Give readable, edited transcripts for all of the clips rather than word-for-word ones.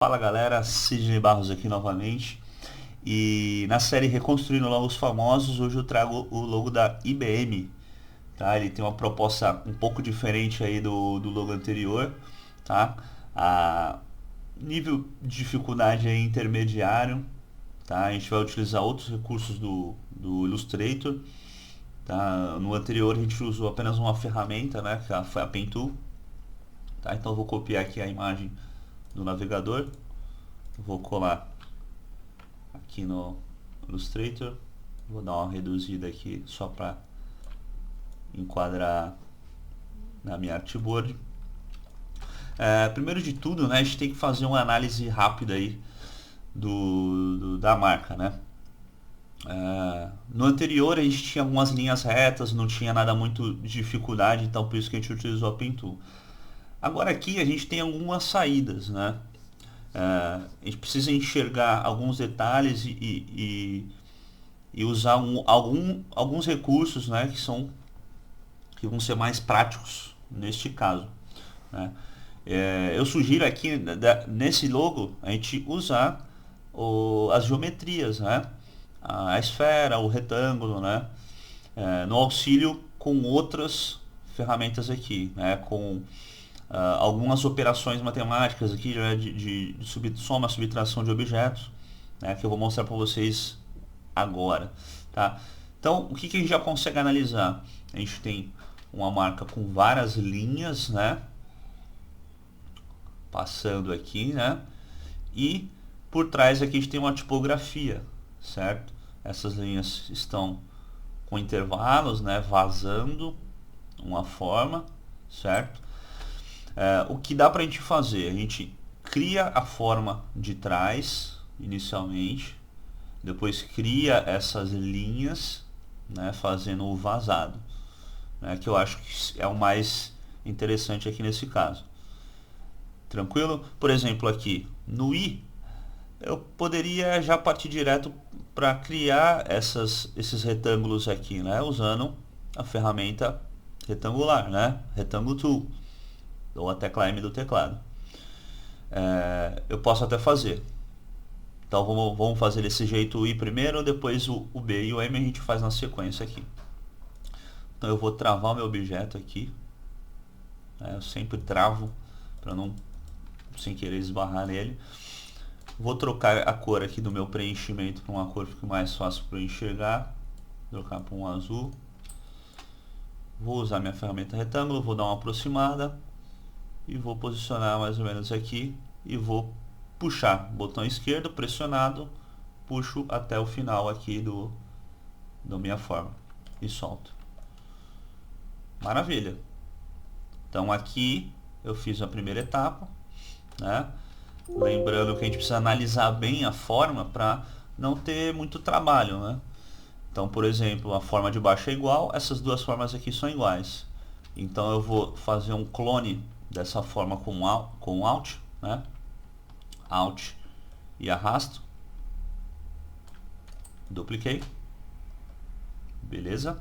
Fala galera, Sidney Barros aqui novamente. E na série Reconstruindo Logos Famosos, hoje eu trago o logo da IBM. Tá? Ele tem uma proposta um pouco diferente aí do logo anterior. Tá? A nível de dificuldade é intermediário. Tá? A gente vai utilizar outros recursos do Illustrator. Tá? No anterior a gente usou apenas uma ferramenta, né? Que foi a Pen Tool. Tá? Então eu vou copiar aqui a imagem do navegador. Vou colar aqui no Illustrator, vou dar uma reduzida aqui só para enquadrar na minha artboard. Primeiro de tudo, né, a gente tem que fazer uma análise rápida aí da marca, né? No anterior a gente tinha algumas linhas retas, não tinha nada muito de dificuldade, então por isso que a gente utilizou a Pen Tool. Agora aqui a gente tem algumas saídas, né? A gente precisa enxergar alguns detalhes e usar alguns recursos, né, que vão ser mais práticos neste caso, né? Eu sugiro aqui nesse logo a gente usar as geometrias, né? A esfera, o retângulo, né? No auxílio com outras ferramentas aqui, né? Com algumas operações matemáticas aqui, né? de soma, subtração de objetos, né? Que eu vou mostrar para vocês agora, tá? Então, o que a gente já consegue analisar? A gente tem uma marca com várias linhas, né? Passando aqui, né? E por trás aqui a gente tem uma tipografia, certo? Essas linhas estão com intervalos, né? Vazando uma forma, certo? O que dá pra gente fazer? A gente cria a forma de trás inicialmente, depois cria essas linhas, né, fazendo o vazado, né, que eu acho que é o mais interessante aqui nesse caso. Tranquilo? Por exemplo, aqui no I, eu poderia já partir direto para criar esses retângulos aqui, né, usando a ferramenta retangular, né, Rectangle Tool, ou a tecla M do teclado. Eu posso até fazer. Então vamos fazer desse jeito o I primeiro, depois o B e o M a gente faz na sequência aqui. Então eu vou travar o meu objeto aqui, né? Eu sempre travo para não sem querer esbarrar nele. Vou trocar a cor aqui do meu preenchimento para uma cor que fique mais fácil para enxergar. Trocar para um azul. Vou usar minha ferramenta retângulo, vou dar uma aproximada e vou posicionar mais ou menos aqui e vou puxar, botão esquerdo pressionado, puxo até o final aqui da minha forma e solto. Maravilha. Então aqui eu fiz a primeira etapa, né? Lembrando que a gente precisa analisar bem a forma para não ter muito trabalho, né? Então, por exemplo, a forma de baixo é igual, essas duas formas aqui são iguais. Então eu vou fazer um clone dessa forma com Alt, né? Alt e arrasto. Dupliquei. Beleza?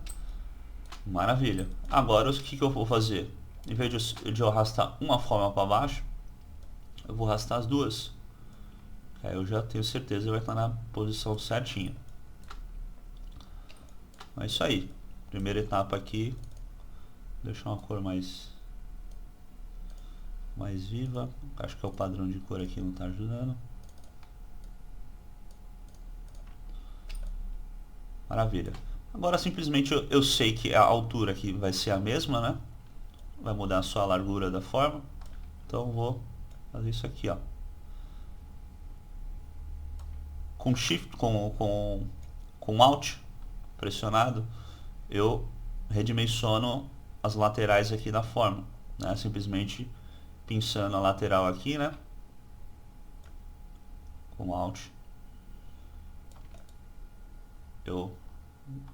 Maravilha. Agora o que eu vou fazer? Em vez de eu arrastar uma forma para baixo, eu vou arrastar as duas. Aí eu já tenho certeza que vai estar na posição certinha. É isso aí. Primeira etapa aqui. Deixar uma cor mais viva. Acho que é o padrão de cor aqui não está ajudando. Maravilha. Agora simplesmente eu sei que a altura aqui vai ser a mesma, né? Vai mudar só a largura da forma. Então vou fazer isso aqui, ó. Com Shift, com Alt pressionado, eu redimensiono as laterais aqui da forma, né? Simplesmente pinçando a lateral aqui, né? Com Alt eu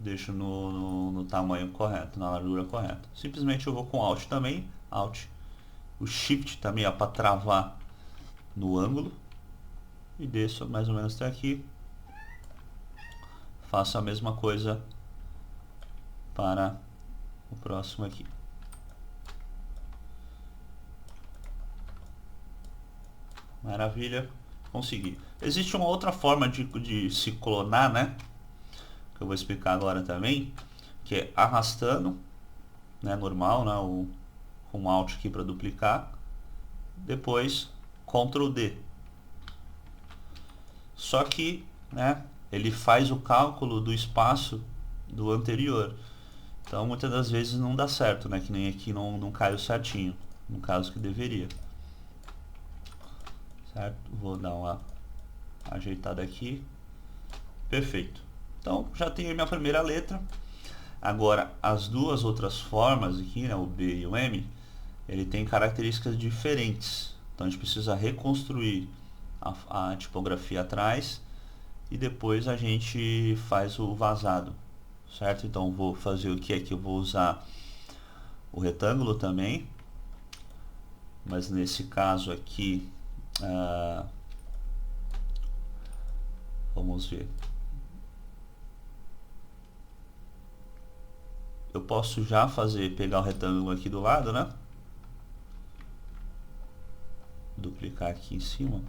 deixo no tamanho correto, na largura correta. Simplesmente eu vou com Alt também, Alt, o Shift também é para travar no ângulo e desço mais ou menos até aqui. Faço a mesma coisa para o próximo aqui. Maravilha, consegui. Existe uma outra forma de se clonar, né? Que eu vou explicar agora também, que é arrastando, né? Normal, né? Com Alt aqui para duplicar. Depois Ctrl D. Só que, né? Ele faz o cálculo do espaço do anterior. Então muitas das vezes não dá certo, né? Que nem aqui não caiu certinho, no caso que deveria. Certo? Vou dar uma ajeitada aqui. Perfeito. Então já tenho a minha primeira letra. Agora as duas outras formas aqui, né? O B e o M, ele tem características diferentes. Então a gente precisa reconstruir a tipografia atrás e depois a gente faz o vazado. Certo? Então vou fazer o que é que eu vou usar o retângulo também, mas nesse caso aqui vamos ver, eu posso já pegar o retângulo aqui do lado, né? Duplicar aqui em cima,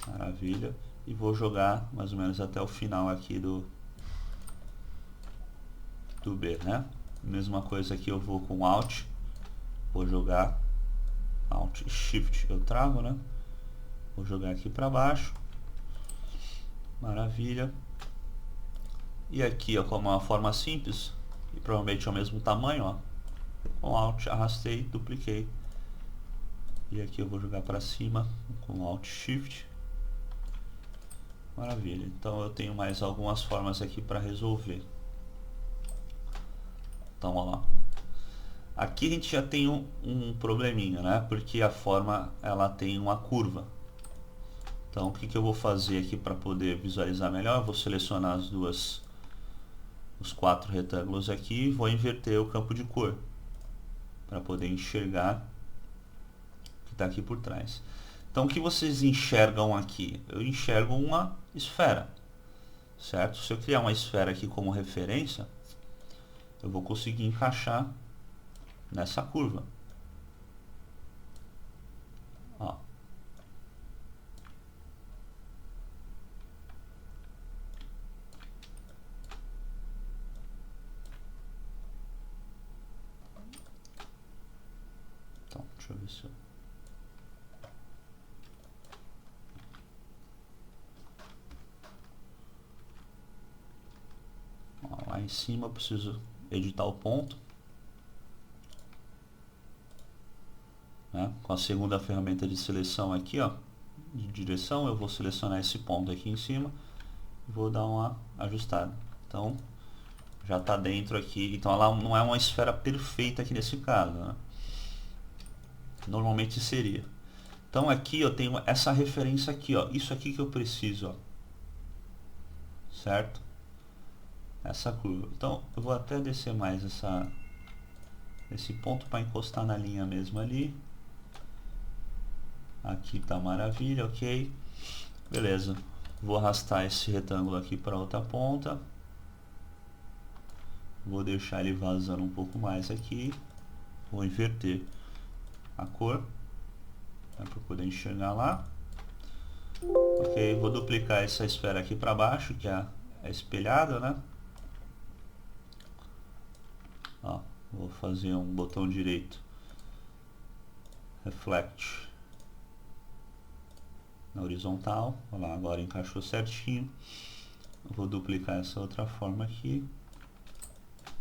maravilha, e vou jogar mais ou menos até o final aqui do B, né? Mesma coisa aqui, eu vou com Alt, vou jogar Alt Shift, eu travo, né? Vou jogar aqui para baixo, maravilha. E aqui, ó, como uma forma simples, e provavelmente é o mesmo tamanho, ó, com Alt arrastei, dupliquei. E aqui eu vou jogar para cima com Alt Shift. Maravilha. Então eu tenho mais algumas formas aqui para resolver. Então, ó lá. Aqui a gente já tem um probleminha, né? Porque a forma ela tem uma curva. Então o que eu vou fazer aqui para poder visualizar melhor? Eu vou selecionar os 4 retângulos aqui e vou inverter o campo de cor para poder enxergar o que está aqui por trás. Então o que vocês enxergam aqui? Eu enxergo uma esfera, certo? Se eu criar uma esfera aqui como referência, eu vou conseguir encaixar nessa curva. Ó. Então, deixa eu ver se eu... Ó, lá em cima eu preciso editar o ponto. Né? Com a segunda ferramenta de seleção aqui, ó, de direção, eu vou selecionar esse ponto aqui em cima e vou dar uma ajustada. Então já está dentro aqui. Então ela não é uma esfera perfeita aqui nesse caso, né? Normalmente seria. Então aqui eu tenho essa referência aqui, ó, isso aqui que eu preciso, ó, certo? Essa curva. Então eu vou até descer mais esse ponto para encostar na linha mesmo ali. Aqui tá maravilha, ok. Beleza. Vou arrastar esse retângulo aqui para outra ponta. Vou deixar ele vazando um pouco mais aqui. Vou inverter a cor, né, para poder enxergar lá. Ok, vou duplicar essa esfera aqui para baixo, que é espelhada, né? Ó, vou fazer um botão direito, Reflect, na horizontal. Olha lá, agora encaixou certinho. Vou duplicar essa outra forma aqui.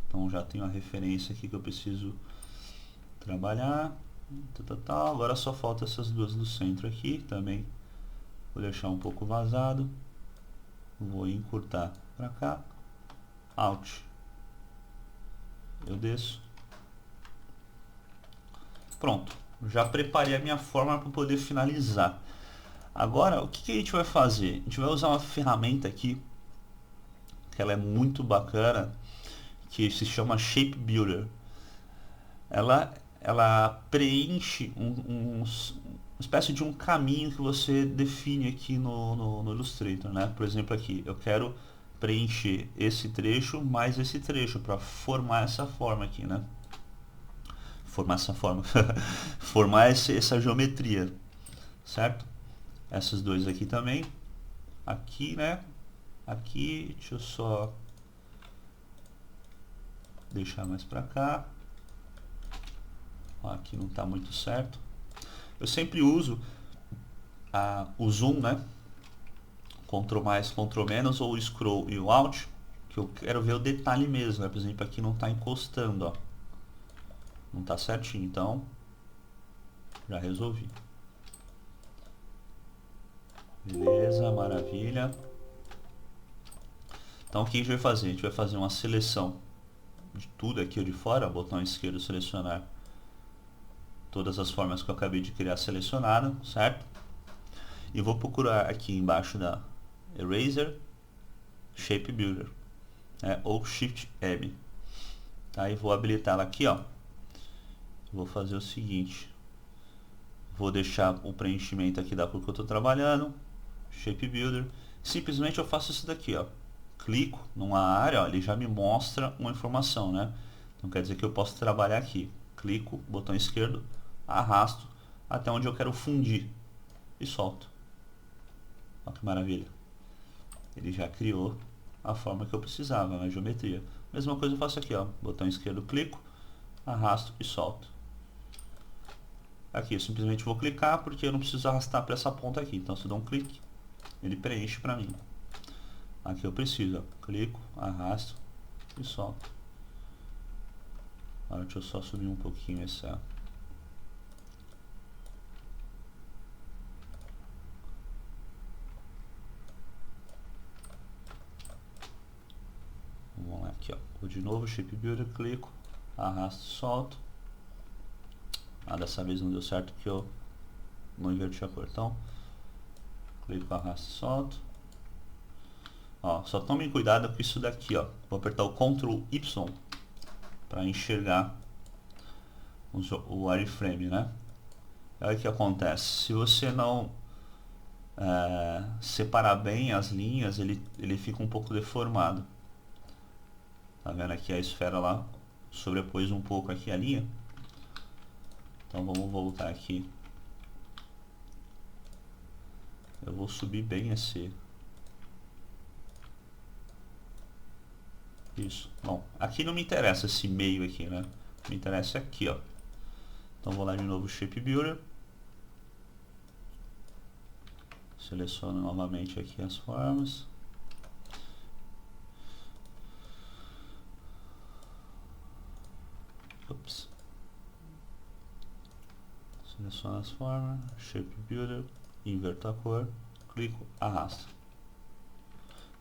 Então já tenho a referência aqui que eu preciso trabalhar. Agora só falta essas duas do centro aqui também. Vou deixar um pouco vazado. Vou encurtar para cá. Alt. Eu desço. Pronto. Já preparei a minha forma para poder finalizar. Agora, o que a gente vai fazer? A gente vai usar uma ferramenta aqui, que ela é muito bacana, que se chama Shape Builder. Ela preenche uma espécie de um caminho que você define aqui no Illustrator, né? Por exemplo, aqui eu quero preencher esse trecho mais esse trecho para formar essa forma aqui, né? formar essa forma, formar essa geometria, certo? Essas duas aqui também, aqui, né? Aqui, deixa eu só deixar mais pra cá. Ó, aqui não tá muito certo. Eu sempre uso o zoom, né? Ctrl mais, Ctrl menos, ou o scroll e o alt, que eu quero ver o detalhe mesmo, né? Por exemplo, aqui não tá encostando, ó. Não tá certinho, então já resolvi. Beleza, maravilha. Então o que a gente vai fazer? A gente vai fazer uma seleção de tudo aqui de fora, botão esquerdo selecionar todas as formas que eu acabei de criar selecionada, certo? E vou procurar aqui embaixo da Eraser, Shape Builder, né? Ou Shift M. Aí vou habilitar ela aqui, ó. Vou fazer o seguinte, vou deixar o preenchimento aqui da cor que eu estou trabalhando, Shape Builder, simplesmente eu faço isso daqui, ó. Clico numa área, ó, ele já me mostra uma informação, né? Então quer dizer que eu posso trabalhar aqui. Clico, botão esquerdo, arrasto até onde eu quero fundir e solto. Olha que maravilha. Ele já criou a forma que eu precisava, na geometria. Mesma coisa eu faço aqui, ó. Botão esquerdo, clico, arrasto e solto. Aqui eu simplesmente vou clicar porque eu não preciso arrastar para essa ponta aqui. Então se eu dou um clique, ele preenche para mim. Aqui eu preciso, ó. Clico, arrasto e solto. Agora deixa eu só subir um pouquinho essa. Vamos lá, aqui, ó. Vou de novo, Shape Builder, clico, arrasto e solto. Ah, dessa vez não deu certo porque eu não inverti a cor. Então, clico, arrasto e solto. Ó, só tomem cuidado com isso daqui, ó. Vou apertar o Ctrl Y para enxergar o wireframe, né? Aí o que acontece? Se você não separar bem as linhas, ele fica um pouco deformado. Tá vendo aqui a esfera lá? Sobrepôs um pouco aqui a linha. Então vamos voltar aqui. Eu vou subir bem esse. Isso. Bom, aqui não me interessa esse meio aqui, né? Me interessa aqui, ó. Então vou lá de novo, Shape Builder. Seleciono novamente aqui as formas. Ups. Seleciono as formas, Shape Builder, inverto a cor, clico, arrasto.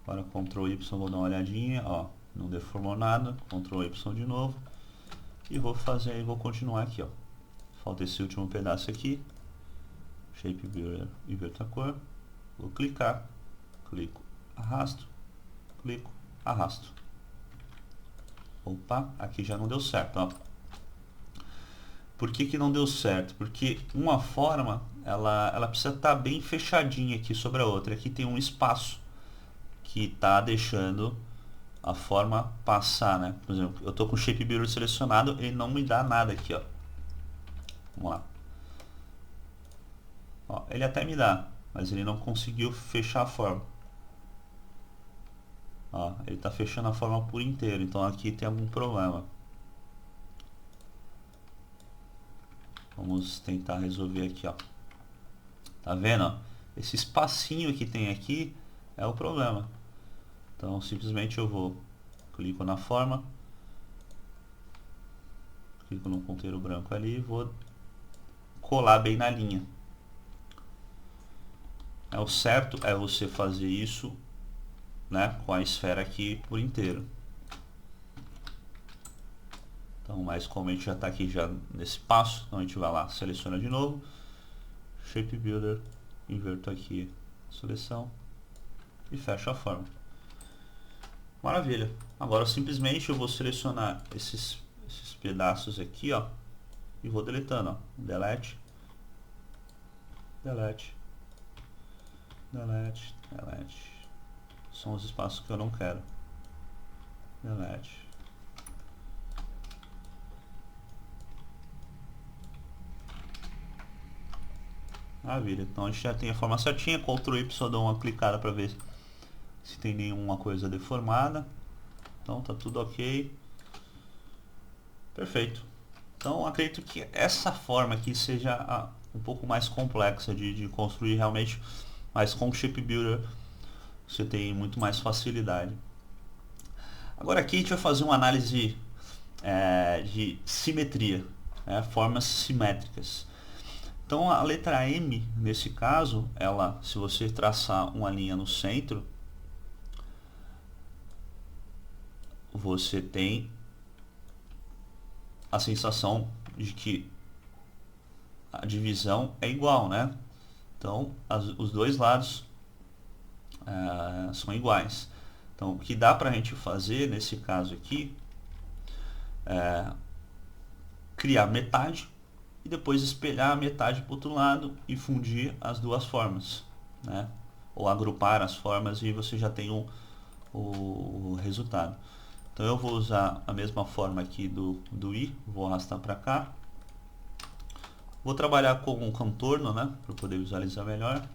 Agora Ctrl Y, vou dar uma olhadinha, ó, não deformou nada, Ctrl Y de novo. E vou fazer, vou continuar aqui, ó. Falta esse último pedaço aqui. Shape Builder, inverto a cor, vou clicar, clico, arrasto, clico, arrasto. Opa, aqui já não deu certo, ó. Por que não deu certo? Porque uma forma, ela precisa estar bem fechadinha aqui sobre a outra. Aqui tem um espaço que está deixando a forma passar, né? Por exemplo, eu estou com o Shape Builder selecionado, ele não me dá nada aqui, ó. Vamos lá. Ó, ele até me dá, mas ele não conseguiu fechar a forma. Ó, ele está fechando a forma por inteiro, então aqui tem algum problema. Vamos tentar resolver aqui, ó. Tá vendo, ó? Esse espacinho que tem aqui é o problema. Então simplesmente eu vou, clico na forma, clico no ponteiro branco ali e vou colar bem na linha. O certo é você fazer isso, né, com a esfera aqui por inteiro. Então, mas como a gente já está aqui já nesse passo, então a gente vai lá, seleciona de novo, Shape Builder, inverto aqui a seleção e fecho a forma. Maravilha. Agora simplesmente eu vou selecionar esses pedaços aqui, ó, e vou deletando, ó. Delete, delete, delete, delete. São os espaços que eu não quero. Delete. Maravilha, então a gente já tem a forma certinha. Ctrl Y, dou uma clicada para ver se tem nenhuma coisa deformada. Então tá tudo ok. Perfeito. Então acredito que essa forma aqui seja um pouco mais complexa de construir realmente, mas com o Shape Builder você tem muito mais facilidade. Agora aqui a gente vai fazer uma análise de simetria, formas simétricas. Então a letra M, nesse caso, ela, se você traçar uma linha no centro, você tem a sensação de que a divisão é igual, né? Então os dois lados são iguais. Então o que dá para a gente fazer nesse caso aqui criar metade e depois espelhar a metade para o outro lado e fundir as duas formas, né? Ou agrupar as formas e você já tem o resultado. Então eu vou usar a mesma forma aqui do I, vou arrastar para cá. Vou trabalhar com um contorno, né, para poder visualizar melhor.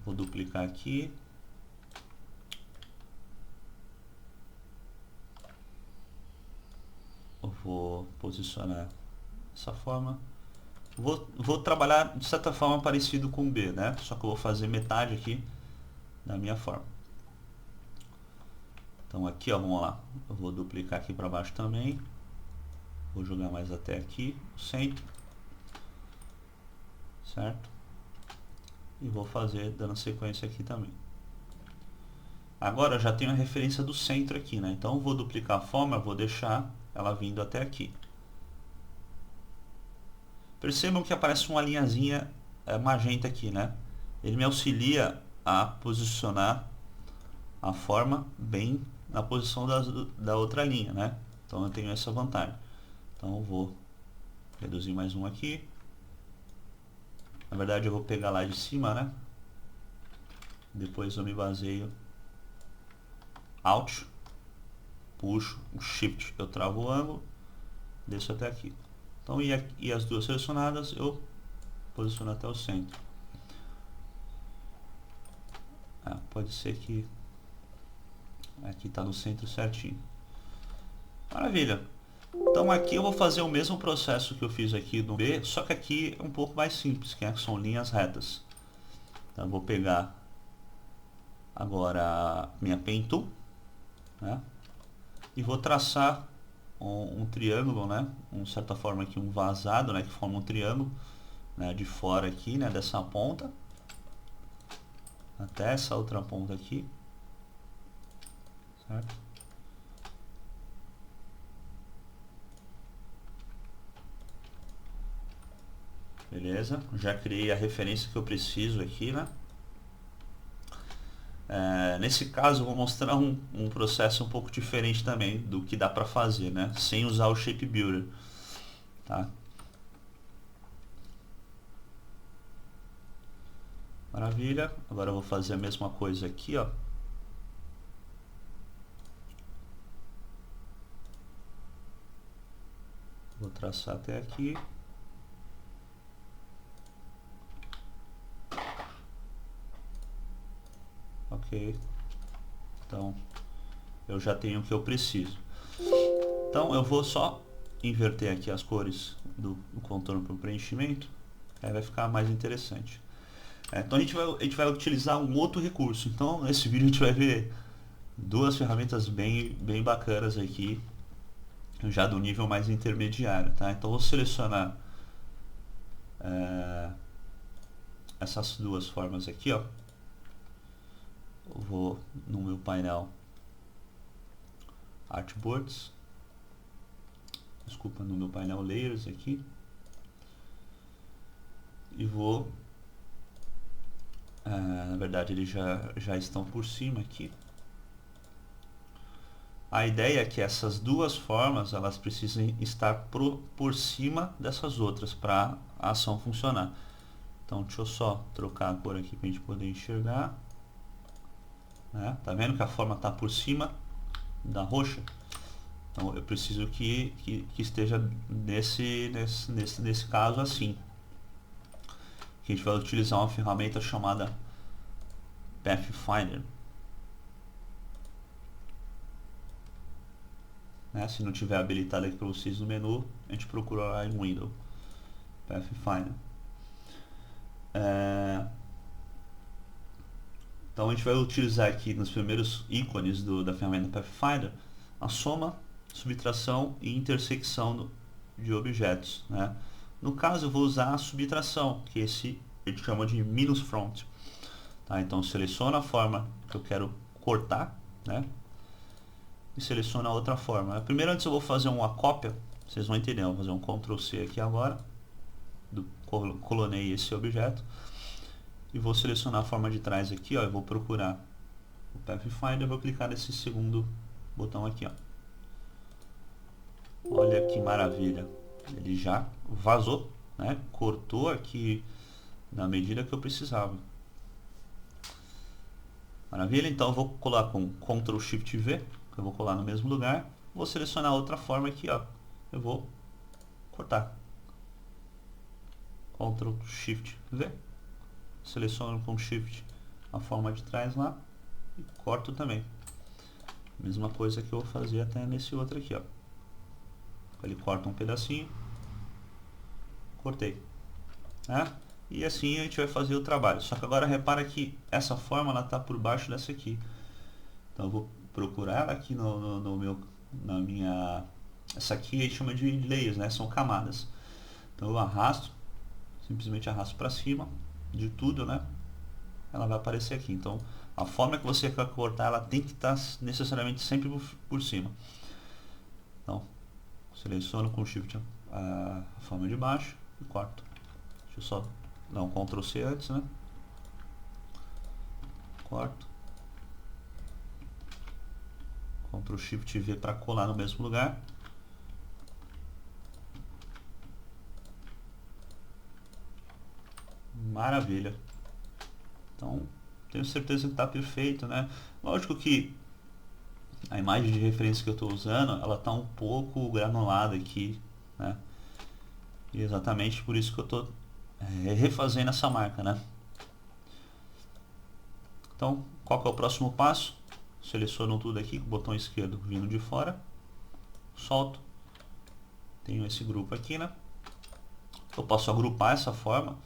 Vou duplicar aqui. Eu vou posicionar dessa forma. Vou trabalhar de certa forma parecido com o B, né? Só que eu vou fazer metade aqui da minha forma. Então aqui, ó, vamos lá. Eu vou duplicar aqui para baixo também. Vou jogar mais até aqui, centro. Certo? E vou fazer dando sequência aqui também. Agora eu já tenho a referência do centro aqui, né? Então eu vou duplicar a forma, vou deixar ela vindo até aqui. Percebam que aparece uma linhazinha magenta aqui, né? Ele me auxilia a posicionar a forma bem na posição da outra linha, né? Então eu tenho essa vantagem. Então eu vou reduzir mais um aqui. Na verdade eu vou pegar lá de cima, né? Depois eu me baseio Alt, puxo o Shift, eu travo o ângulo, desço até aqui. Então e as duas selecionadas eu posiciono até o centro. Pode ser que aqui está no centro certinho. Maravilha. Então aqui eu vou fazer o mesmo processo que eu fiz aqui no B, só que aqui é um pouco mais simples, que são linhas retas. Então eu vou pegar agora minha Pen Tool, né? E vou traçar um triângulo, né? De certa forma aqui um vazado, né? Que forma um triângulo, né? De fora aqui, né? Dessa ponta até essa outra ponta aqui, certo? Beleza, já criei a referência que eu preciso aqui, né? Nesse caso eu vou mostrar um processo um pouco diferente também do que dá para fazer, né? Sem usar o Shape Builder, tá? Maravilha, agora eu vou fazer a mesma coisa aqui, ó. Vou traçar até aqui. Ok. Então, eu já tenho o que eu preciso. Então, eu vou só inverter aqui as cores do contorno para o preenchimento. Aí vai ficar mais interessante. Então, a gente vai utilizar um outro recurso. Então, nesse vídeo a gente vai ver duas ferramentas bem bacanas aqui, já do nível mais intermediário, tá? Então, vou selecionar essas duas formas aqui, ó. Eu vou no meu painel Artboards, desculpa, no meu painel Layers aqui, e vou, na verdade eles já estão por cima aqui. A ideia é que essas duas formas elas precisem estar por cima dessas outras para a ação funcionar. Então deixa eu só trocar a cor aqui para a gente poder enxergar. Tá vendo que a forma está por cima da roxa? Então eu preciso que esteja nesse caso assim, que a gente vai utilizar uma ferramenta chamada Pathfinder. Né? Se não tiver habilitado aqui para vocês no menu, a gente procura lá em Windows, Pathfinder. Então a gente vai utilizar aqui nos primeiros ícones da ferramenta Pathfinder a soma, subtração e intersecção de objetos. Né? No caso eu vou usar a subtração, que esse a gente chama de minus front. Tá? Então seleciono a forma que eu quero cortar, né? E seleciono a outra forma. Primeiro, antes eu vou fazer uma cópia, vocês vão entender, eu vou fazer um Ctrl C aqui agora, colonei esse objeto e vou selecionar a forma de trás aqui, ó, eu vou procurar o Pathfinder, vou clicar nesse segundo botão aqui, ó. Olha que maravilha, ele já vazou, né? Cortou aqui na medida que eu precisava. Maravilha, então eu vou colar com Ctrl Shift V, eu vou colar no mesmo lugar, vou selecionar outra forma aqui, ó, eu vou cortar. Ctrl Shift V, seleciono com Shift a forma de trás lá e corto também. Mesma coisa que eu vou fazer até nesse outro aqui, ó. Ele corta um pedacinho, cortei, né? E assim a gente vai fazer o trabalho. Só que agora repara que essa forma ela está por baixo dessa aqui. Então eu vou procurar ela aqui na minha, essa aqui a gente chama de layers, né? São camadas. Então eu arrasto, simplesmente arrasto para cima de tudo, né? Ela vai aparecer aqui. Então a forma que você quer cortar, ela tem que estar necessariamente sempre por cima. Então seleciono com Shift a forma de baixo e corto. Deixa eu só dar um Ctrl C antes, né? Corto. Ctrl Shift V para colar no mesmo lugar. Maravilha. Então, tenho certeza que está perfeito, né? Lógico que a imagem de referência que eu estou usando, ela está um pouco granulada aqui, né? E exatamente por isso que eu estou refazendo essa marca, né? Então, qual que é o próximo passo? Seleciono tudo aqui com o botão esquerdo vindo de fora, solto, tenho esse grupo aqui, né? Eu posso agrupar essa forma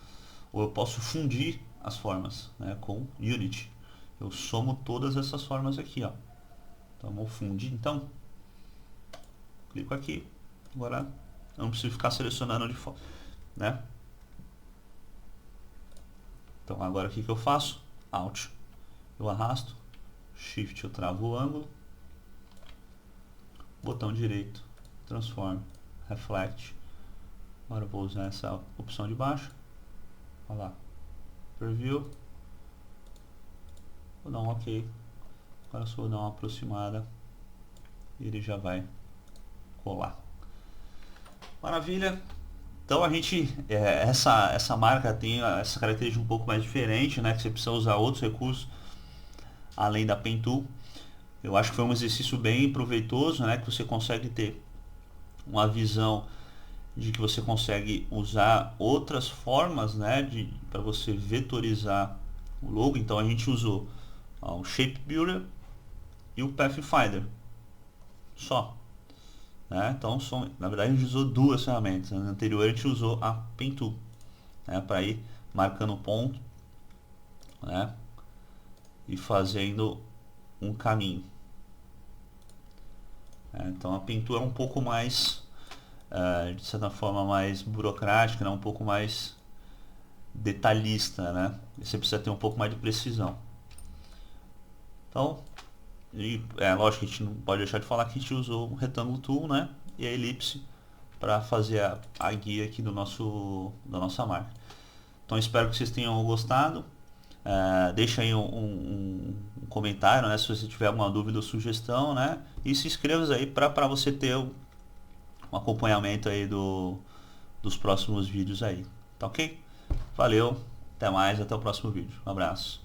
ou eu posso fundir as formas, né, com Unity. Eu somo todas essas formas aqui, ó. Então vou fundir, então clico aqui, agora eu não preciso ficar selecionando de fora, né? Então agora o que eu faço? Alt, eu arrasto, Shift eu travo o ângulo, botão direito, Transform, Reflect. Agora eu vou usar essa opção de baixo, olha lá, Preview, vou dar um OK, agora só vou dar uma aproximada e ele já vai colar. Maravilha! Então a gente, essa marca tem essa característica um pouco mais diferente, né, que você precisa usar outros recursos além da Pen Tool. Eu acho que foi um exercício bem proveitoso, né, que você consegue ter uma visão de que você consegue usar outras formas, né, para você vetorizar o logo. Então a gente usou o Shape Builder e o Pathfinder só, né? Então na verdade a gente usou duas ferramentas. No anterior a gente usou a Pen Tool, né, para ir marcando ponto, né, e fazendo um caminho. Então a Pen Tool é um pouco mais de certa forma mais burocrática, né? Um pouco mais detalhista, né? E você precisa ter um pouco mais de precisão. Então, lógico que a gente não pode deixar de falar que a gente usou o Rectangle Tool, né? E a elipse para fazer a guia aqui da nossa marca. Então espero que vocês tenham gostado. Deixa aí um comentário, né, se você tiver alguma dúvida ou sugestão, né? E se inscreva aí para você ter um acompanhamento aí dos próximos vídeos aí, tá ok? Valeu, até mais, até o próximo vídeo, um abraço.